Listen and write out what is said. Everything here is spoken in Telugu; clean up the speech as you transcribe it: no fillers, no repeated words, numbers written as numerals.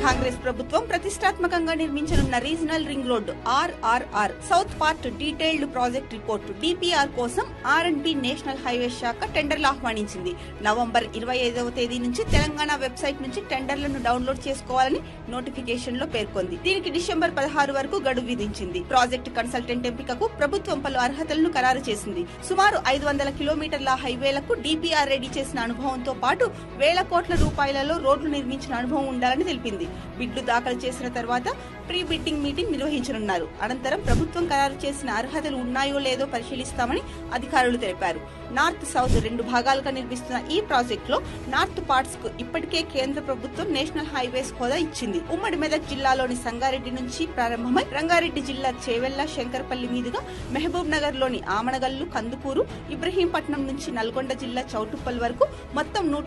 కాంగ్రెస్ ప్రభుత్వం ప్రతిష్టాత్మకంగా నిర్మించనున్న regional ring road RRR south part detailed project report DPR కోసం R&B నేషనల్ హైవే శాఖ టెండర్లు ఆహ్వానించింది. నవంబర్ 25వ తేదీ నుంచి తెలంగాణ వెబ్సైట్ నుంచి టెండర్లను డౌన్లోడ్ చేసుకోవాలని నోటిఫికేషన్ లో పేర్కొంది. దీనికి డిసెంబర్ 16 వరకు గడువు విధించింది. ప్రాజెక్టు కన్సల్టెంట్ ఎంపికకు ప్రభుత్వం పలు అర్హతలను ఖరారు చేసింది. సుమారు 500 కిలోమీటర్ల హైవేలకు DPR రెడీ చేసిన అనుభవంతో పాటు వేల కోట్ల రూపాయలలో రోడ్లు నిర్మించిన అనుభవం ఉండాలని తెలిపింది. బిడ్లు దాఖలు చేసిన తర్వాత ప్రీ బిడ్డింగ్ మీటింగ్ నిర్వహించనున్నారు. అనంతరం ప్రభుత్వం ఖరారు చేసిన అర్హతలు ఉన్నాయో లేదో పరిశీలిస్తామని అధికారులు తెలిపారు. నార్త్ సౌత్ 2 భాగాలుగా నిర్మిస్తున్న ఈ ప్రాజెక్టులో నార్త్ పార్ట్స్ కు ఇప్పటికే కేంద్ర ప్రభుత్వం నేషనల్ హైవేస్ హోదా ఇచ్చింది. ఉమ్మడి మెదక్ జిల్లాలోని సంగారెడ్డి నుంచి ప్రారంభమై రంగారెడ్డి జిల్లా చేవెళ్ల, శంకర్పల్లి మీదుగా మహబూబ్ నగర్ లోని ఆమనగల్లు, కందుకూరు, ఇబ్రహీంపట్నం నుంచి నల్గొండ జిల్లా చౌటుప్పల్ వరకు మొత్తం